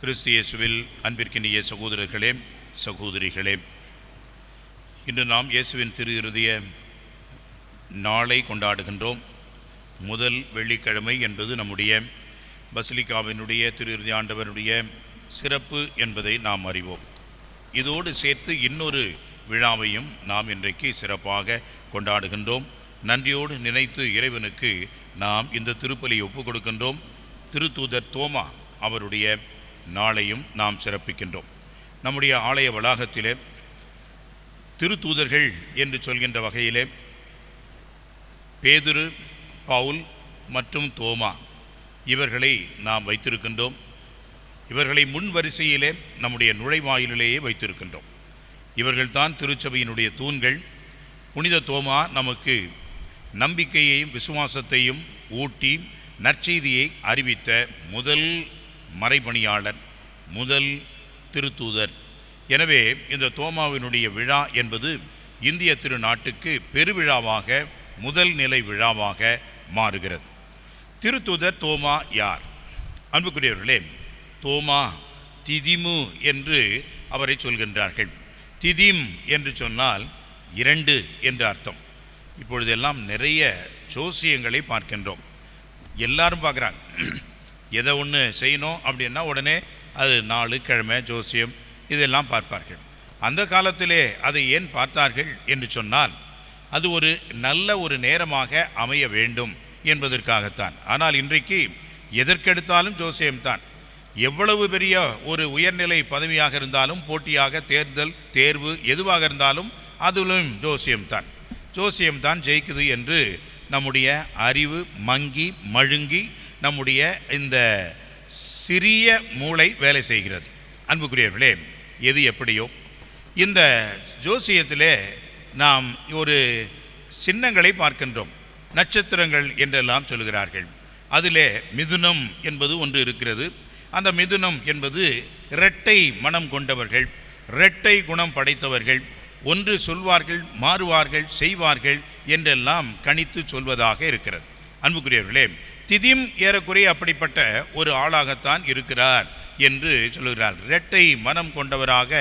கிறிஸ்து இயேசுவில் அன்பிற்கினிய சகோதரர்களே, சகோதரிகளே, இன்று நாம் இயேசுவின் திரு இருதய நாளை கொண்டாடுகின்றோம். முதல் வெள்ளிக்கிழமை என்பது நம்முடைய பசிலிக்காவினுடைய திரு இருதய ஆண்டவருடைய சிறப்பு என்பதை நாம் அறிவோம். இதோடு சேர்த்து இன்னொரு விழாவையும் நாம் இன்றைக்கு சிறப்பாக கொண்டாடுகின்றோம். நன்றியோடு நினைத்து இறைவனுக்கு நாம் இந்த திருப்பலியை ஒப்புக் கொடுக்கின்றோம். திருத்தூதர் தோமா அவருடைய நாளையும் நாம் சிறப்பிக்கின்றோம். நம்முடைய ஆலய வளாகத்திலே திருத்தூதர்கள் என்று சொல்கின்ற வகையிலே பேதுரு, பவுல் மற்றும் தோமா இவர்களை நாம் வைத்திருக்கின்றோம். இவர்களை முன் வரிசையிலே நம்முடைய நுழைவாயிலேயே வைத்திருக்கின்றோம். இவர்கள்தான் திருச்சபையினுடைய தூண்கள். புனித தோமா நமக்கு நம்பிக்கையையும் விசுவாசத்தையும் ஊட்டி நற்செய்தியை அறிவித்த முதல் மறைபணியாளர், முதல் திருத்தூதர். எனவே இந்த தோமாவினுடைய விழா என்பது இந்திய திருநாட்டுக்கு பெருவிழாவாக, முதல் நிலை விழாவாக மாறுகிறது. திருத்தூதர் தோமா யார்? அன்புக்குரியவர்களே, தோமா திதிமு என்று அவரை சொல்கின்றார்கள். திதிம் என்று சொன்னால் 2 என்று அர்த்தம். இப்பொழுதெல்லாம் நிறைய ஜோசியங்களை பார்க்கின்றோம். எல்லாரும் பார்க்குறாங்க. எதை ஒன்று செய்யணும் அப்படின்னா உடனே அது நாள், கிழமை, ஜோசியம் இதெல்லாம் பார்ப்பார்கள். அந்த காலத்திலே அதை ஏன் பார்த்தார்கள் என்று சொன்னால் அது ஒரு நல்ல ஒரு நேரமாக அமைய வேண்டும் என்பதற்காகத்தான். ஆனால் இன்றைக்கு எதற்கெடுத்தாலும் ஜோசியம்தான். எவ்வளவு பெரிய ஒரு உயர்நிலை பதவியாக இருந்தாலும், போட்டியாக, தேர்தல், தேர்வு எதுவாக இருந்தாலும் அதிலும் ஜோசியம்தான். ஜோசியம்தான் ஜெயிக்குது என்று நம்முடைய அறிவு மங்கி மழுங்கி நம்முடைய இந்த சிறிய மூளை வேலை செய்கிறது. அன்புக்குரியவர்களே, எது எப்படியோ இந்த ஜோசியத்திலே நாம் ஒரு சின்னங்களை பார்க்கின்றோம். நட்சத்திரங்கள் என்றெல்லாம் சொல்கிறார்கள். அதிலே மிதுனம் என்பது ஒன்று இருக்கிறது. அந்த மிதுனம் என்பது இரட்டை மனம் கொண்டவர்கள், இரட்டை குணம் படைத்தவர்கள். ஒன்று சொல்வார்கள், மாறுவார்கள், செய்வார்கள் என்றெல்லாம் கணித்து சொல்வதாக இருக்கிறது. அன்புக்குரியவர்களே, திதிம் ஏறக்குறைய அப்படிப்பட்ட ஒரு ஆளாகத்தான் இருக்கிறார் என்று சொல்லுகிறார். இரட்டை மனம் கொண்டவராக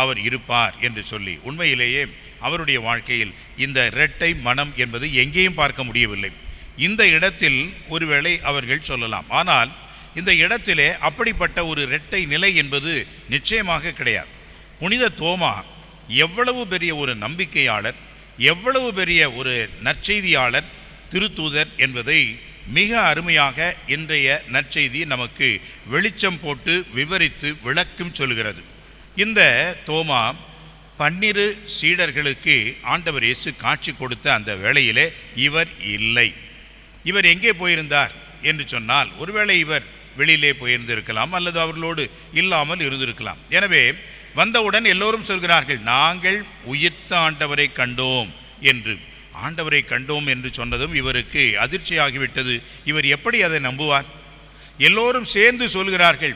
அவர் இருப்பார் என்று சொல்லி, உண்மையிலேயே அவருடைய வாழ்க்கையில் இந்த இரட்டை மனம் என்பது எங்கேயும் பார்க்க முடியவில்லை. இந்த இடத்தில் ஒருவேளை அவர்கள் சொல்லலாம். ஆனால் இந்த இடத்திலே அப்படிப்பட்ட ஒரு இரட்டை நிலை என்பது நிச்சயமாக கிடையாது. புனித தோமா எவ்வளவு பெரிய ஒரு நம்பிக்கையாளர், எவ்வளவு பெரிய ஒரு நற்செய்தியாளர், திருத்தூதர் என்பதை மிக அருமையாக இன்றைய நற்செய்தி நமக்கு வெளிச்சம் போட்டு விவரித்து விளக்கம் சொல்கிறது. இந்த தோமா 12 சீடர்களுக்கு ஆண்டவர் இயேசு காட்சி கொடுத்த அந்த வேளையிலே இவர் இல்லை. இவர் எங்கே போயிருந்தார் என்று சொன்னால், ஒருவேளை இவர் வெளியிலே போயிருந்திருக்கலாம், அல்லது அவர்களோடு இல்லாமல் இருந்திருக்கலாம். எனவே வந்தவுடன் எல்லோரும் சொல்கிறார்கள், நாங்கள் உயிர்த்த ஆண்டவரை கண்டோம் என்று. ஆண்டவரை கண்டோம் என்று சொன்னதும் இவருக்கு அதிர்ச்சியாகிவிட்டது. இவர் எப்படி அதை நம்புவார்? எல்லோரும் சேர்ந்து சொல்கிறார்கள்.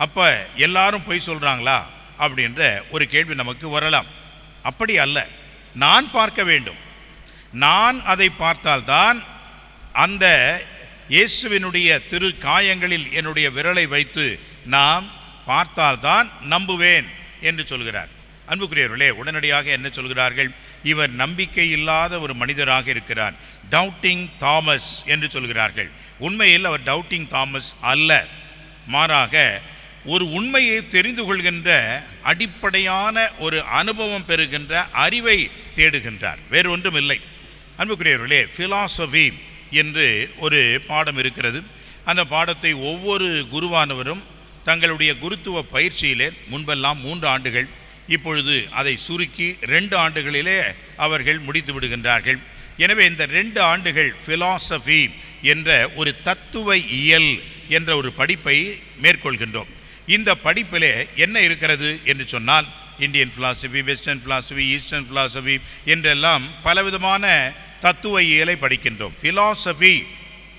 அப்போ எல்லாரும் போய் சொல்கிறாங்களா அப்படின்ற ஒரு கேள்வி நமக்கு வரலாம். அப்படி அல்ல. நான் பார்க்க வேண்டும். நான் அதை பார்த்தால்தான், அந்த இயேசுவினுடைய திரு காயங்களில் என்னுடைய விரலை வைத்து நாம் பார்த்தால்தான் நம்புவேன் என்று சொல்கிறார். அன்புக்குரியவர்களே, உடனடியாக என்ன சொல்கிறார்கள்? இவர் நம்பிக்கை இல்லாத ஒரு மனிதராக இருக்கிறார், டவுட்டிங் தாமஸ் என்று சொல்கிறார்கள். உண்மையில் அவர் டவுட்டிங் தாமஸ் அல்ல, மாறாக ஒரு உண்மையை தெரிந்து கொள்கின்ற அடிப்படையான ஒரு அனுபவம் பெறுகின்ற அறிவை தேடுகின்றார், வேறு ஒன்றும் இல்லை. அன்புக்குரியவர்களே, ஃபிலாசபி என்று ஒரு பாடம் இருக்கிறது. அந்த பாடத்தை ஒவ்வொரு குருவானவரும் தங்களுடைய குருத்துவ பயிற்சியிலே முன்பெல்லாம் 3 ஆண்டுகள், இப்பொழுது அதை சுருக்கி 2 ஆண்டுகளிலே அவர்கள் முடித்து விடுகின்றார்கள். எனவே இந்த 2 ஆண்டுகள் ஃபிலாசபி என்ற ஒரு தத்துவ இயல் என்ற ஒரு படிப்பை மேற்கொள்கின்றோம். இந்த படிப்பிலே என்ன இருக்கிறது என்று சொன்னால், Indian philosophy, western philosophy, eastern philosophy என்றெல்லாம் பலவிதமான தத்துவ இயலை படிக்கின்றோம். ஃபிலாசபி,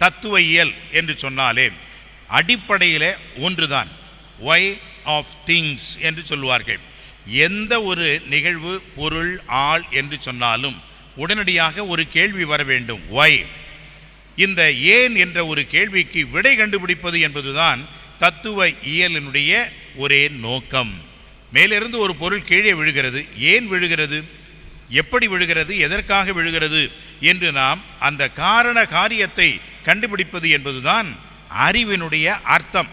தத்துவ இயல் என்று சொன்னாலே அடிப்படையிலே ஒன்றுதான், வை ஆஃப் திங்ஸ் என்று சொல்வார்கள். எந்த ஒரு நிகழ்வு, பொருள், ஆள் என்று சொன்னாலும் உடனடியாக ஒரு கேள்வி வர வேண்டும், வை. இந்த ஏன் என்ற ஒரு கேள்விக்கு விடை கண்டுபிடிப்பது என்பதுதான் தத்துவ இயலினுடைய ஒரே நோக்கம். மேலிருந்து ஒரு பொருள் கீழே விழுகிறது, ஏன் விழுகிறது, எப்படி விழுகிறது, எதற்காக விழுகிறது என்று நாம் அந்த காரண காரியத்தை கண்டுபிடிப்பது என்பதுதான் அறிவினுடைய அர்த்தம்.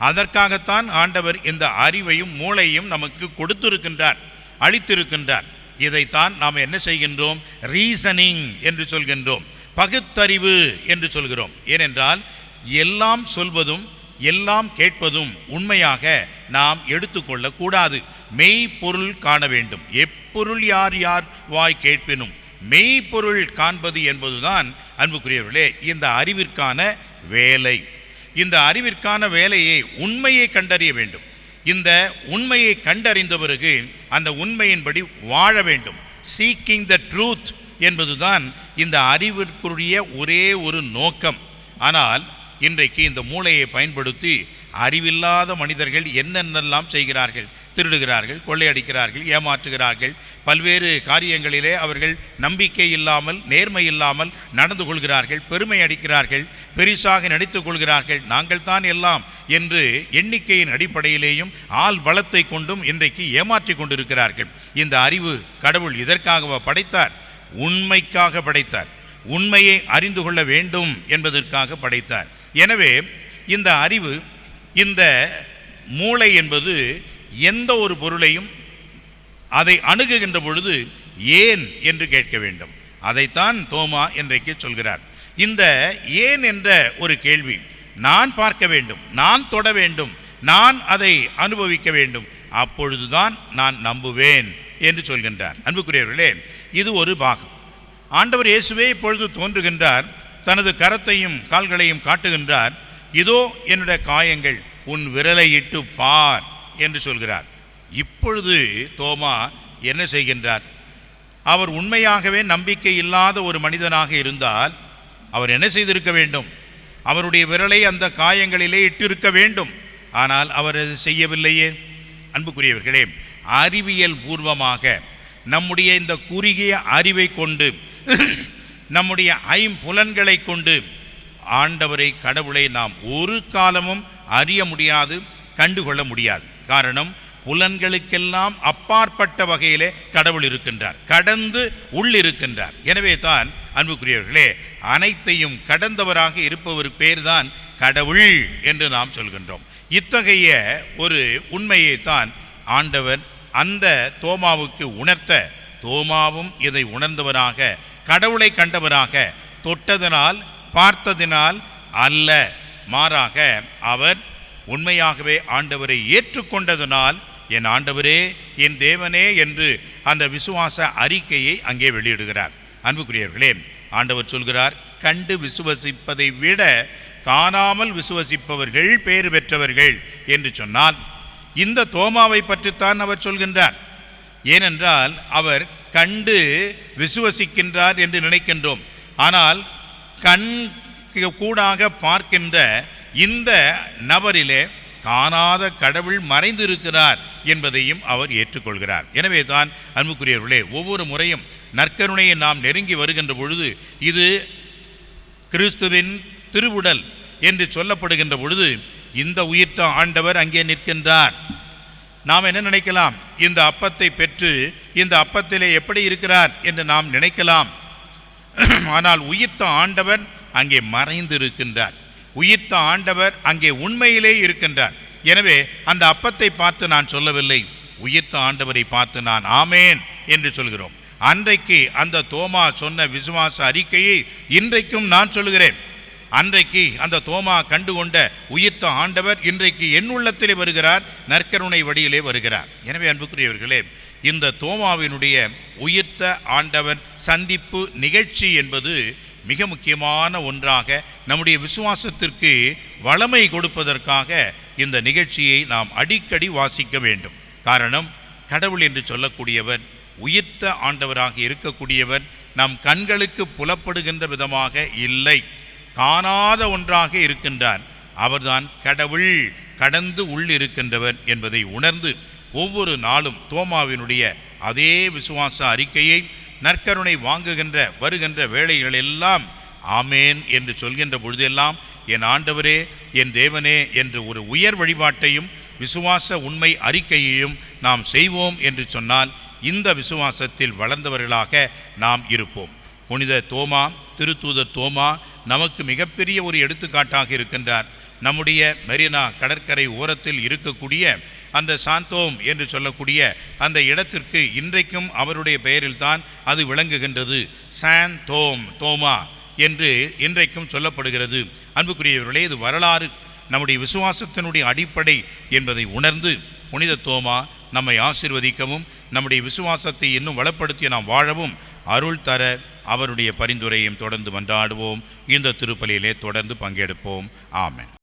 அதற்காகத்தான் ஆண்டவர் இந்த அறிவையும் மூளையும் நமக்கு கொடுத்திருக்கின்றார், அளித்திருக்கின்றார். இதைத்தான் நாம் என்ன செய்கின்றோம், ரீசனிங் என்று சொல்கின்றோம், பகுத்தறிவு என்று சொல்கிறோம். ஏனென்றால் எல்லாம் சொல்வதும் எல்லாம் கேட்பதும் உண்மையாக நாம் எடுத்துக்கொள்ளக்கூடாது. மெய்ப்பொருள் காண வேண்டும். எப்பொருள் யார் யார் வாய் கேட்பினும் மெய்ப்பொருள் காண்பது என்பதுதான் அன்புக்குரியவர்களே இந்த அறிவிற்கான வேலை. இந்த அறிவிற்கான வேலையை உண்மையை கண்டறிய வேண்டும். இந்த உண்மையை கண்டறிந்த பிறகு அந்த உண்மையின்படி வாழ வேண்டும். சீக்கிங் த ட்ரூத் என்பதுதான் இந்த அறிவிற்குரிய ஒரே ஒரு நோக்கம். ஆனால் இன்றைக்கு இந்த மூளையை பயன்படுத்தி அறிவில்லாத மனிதர்கள் என்னென்னெல்லாம் செய்கிறார்கள். திருடுகிறார்கள், கொள்ளையடிக்கிறார்கள், ஏமாற்றுகிறார்கள். பல்வேறு காரியங்களிலே அவர்கள் நம்பிக்கை இல்லாமல், நேர்மை இல்லாமல் நடந்து கொள்கிறார்கள். பெருமை அடிக்கிறார்கள், பெரிசாக நடித்துக் கொள்கிறார்கள். நாங்கள் தான் எல்லாம் என்று எண்ணிக்கையின் அடிப்படையிலேயும் ஆள் பலத்தை கொண்டும் இன்றைக்கு ஏமாற்றி கொண்டிருக்கிறார்கள். இந்த அறிவு கடவுள் இதற்காக படைத்தார், உண்மைக்காக படைத்தார். உண்மையை அறிந்து கொள்ள வேண்டும் என்பதற்காக படைத்தார். எனவே இந்த அறிவு, இந்த மூளை என்பது எந்த ஒரு பொருளையும் அதை அணுகுகின்ற பொழுது ஏன் என்று கேட்க வேண்டும். அதைத்தான் தோமா இன்றைக்கு சொல்கிறார். இந்த ஏன் என்ற ஒரு கேள்வி நான் பார்க்க வேண்டும், நான் தொட வேண்டும், நான் அதை அனுபவிக்க வேண்டும், அப்பொழுதுதான் நான் நம்புவேன் என்று சொல்கின்றார். அன்புக்குரியவர்களே, இது ஒரு பாகம். ஆண்டவர் இயேசுவே இப்பொழுது தோன்றுகின்றார், தனது கரத்தையும் கால்களையும் காட்டுகின்றார். இதோ என்னுடைய காயங்கள், உன் விரலை இட்டு பார் என்று சொல்கிறார். இப்பொழுது தோமா என்ன செய்கின்றார்? அவர் உண்மையாகவே நம்பிக்கை இல்லாத ஒரு மனிதனாக இருந்தால் அவர் என்ன செய்திருக்க வேண்டும்? அவருடைய விரலை அந்த காயங்களிலே இட்டிருக்க வேண்டும். ஆனால் அவர் அது செய்யவில்லையே. அன்புக்குரியவர்களே, அறிவியல் பூர்வமாக நம்முடைய இந்த குறுகிய அறிவை கொண்டு, நம்முடைய ஐம்புலன்களை கொண்டு ஆண்டவரை, கடவுளை நாம் ஒரு காலமும் அறிய முடியாது, கண்டுகொள்ள முடியாது. காரணம், புலன்களுக்கெல்லாம் அப்பாற்பட்ட வகையிலே கடவுள் இருக்கின்றார், கடந்து உள்ளிருக்கின்றார். எனவே தான் அன்புக்குரியவர்களே, அனைத்தையும் கடந்தவராக இருப்பவர் பேர்தான் கடவுள் என்று நாம் சொல்கின்றோம். இத்தகைய ஒரு உண்மையை தான் ஆண்டவர் அந்த தோமாவுக்கு உணர்த்த, தோமாவும் இதை உணர்ந்தவராக, கடவுளை கண்டவராக, தொட்டதனால் பார்த்ததினால் அல்ல, மாறாக அவர் உண்மையாகவே ஆண்டவரை ஏற்றுக்கொண்டதனால், என் ஆண்டவரே, என் தேவனே என்று அந்த விசுவாச அறிக்கையை அங்கே வெளியிடுகிறார். அன்புக்குரியவர்களே, ஆண்டவர் சொல்கிறார், கண்டு விசுவசிப்பதை விட காணாமல் விசுவசிப்பவர்கள் பேறு பெற்றவர்கள் என்று சொன்னால், இந்த தோமாவை பற்றித்தான் அவர் சொல்கின்றார். ஏனென்றால் அவர் கண்டு விசுவசிக்கின்றார் என்று நினைக்கின்றோம். ஆனால் கண் கூடாக பார்க்கின்ற இந்த நபரிலே காணாத கடவுள் மறைந்திருக்கிறார் என்பதையும் அவர் ஏற்றுக்கொள்கிறார். எனவே தான் அன்புக்குரியவர்களே, ஒவ்வொரு முறையும் நற்கருணையை நாம் நெருங்கி வருகின்ற பொழுது, இது கிறிஸ்துவின் திருவுடல் என்று சொல்லப்படுகின்ற பொழுது, இந்த உயிர்த்த ஆண்டவர் அங்கே நிற்கின்றார். நாம் என்ன நினைக்கலாம்? இந்த அப்பத்தை பெற்று இந்த அப்பத்திலே எப்படி இருக்கிறார் என்று நாம் நினைக்கலாம். ஆனால் உயிர்த்த ஆண்டவர் அங்கே மறைந்திருக்கின்றார். உயிர்த்த ஆண்டவர் அங்கே உண்மையிலே இருக்கின்றார். எனவே அந்த அப்பத்தை பார்த்து நான் சொல்லவில்லை, உயிர்த்த ஆண்டவரை பார்த்து நான் ஆமேன் என்று சொல்கிறோம். அன்றைக்கு அந்த தோமா சொன்ன விசுவாச அறிக்கையை இன்றைக்கும் நான் சொல்கிறேன். அன்றைக்கு அந்த தோமா கண்டுகொண்ட உயிர்த்த ஆண்டவர் இன்றைக்கு என் உள்ளத்திலே வருகிறார், நற்கருணை வழியிலே வருகிறார். எனவே அன்புக்குரியவர்களே, இந்த தோமாவினுடைய உயிர்த்த ஆண்டவர் சந்திப்பு நிகழ்ச்சி என்பது மிக முக்கியமான ஒன்றாக, நம்முடைய விசுவாசத்திற்கு வளமை கொடுப்பதற்காக இந்த நிகழ்ச்சியை நாம் அடிக்கடி வாசிக்க வேண்டும். காரணம், கடவுள் என்று சொல்லக்கூடியவர், உயிர்த்த ஆண்டவராக இருக்கக்கூடியவர் நம் கண்களுக்கு புலப்படுகின்ற விதமாக இல்லை, காணாத ஒன்றாக இருக்கின்றார். அவர்தான் கடவுள், கடந்து உள்ளிருக்கின்றவர் என்பதை உணர்ந்து ஒவ்வொரு நாளும் தோமாவினுடைய அதே விசுவாச அறிக்கையை நற்கருணை வாங்குகின்ற வருகின்ற வேளைகளெல்லாம் ஆமேன் என்று சொல்கின்ற பொழுதெல்லாம் என் ஆண்டவரே, என் தேவனே என்று ஒரு உயர் வழிபாட்டையும் விசுவாச உண்மை அறிக்கையையும் நாம் செய்வோம் என்று சொன்னால் இந்த விசுவாசத்தில் வளர்ந்தவர்களாக நாம் இருப்போம். புனித தோமா, திருத்தூதர் தோமா நமக்கு மிகப்பெரிய ஒரு எடுத்துக்காட்டாக இருக்கின்றார். நம்முடைய மெரினா கடற்கரை ஓரத்தில் இருக்கக்கூடிய அந்த சாந்தோம் என்று சொல்லக்கூடிய அந்த இடத்திற்கு இன்றைக்கும் அவருடைய பெயரில்தான் அது விளங்குகின்றது. சாந்தோம், தோமா என்று இன்றைக்கும் சொல்லப்படுகிறது. அன்புக்குரியவர்களே, இது வரலாறு, நம்முடைய விசுவாசத்தினுடைய அடிப்படை என்பதை உணர்ந்து புனித தோமா நம்மை ஆசீர்வதிக்கவும் நம்முடைய விசுவாசத்தை இன்னும் வளப்படுத்தி நாம் வாழவும் அருள் தர அவருடைய பரிந்துரையும் தொடர்ந்து மன்றாடுவோம். இந்த திருப்பலியிலே தொடர்ந்து பங்கெடுப்போம். ஆமென்.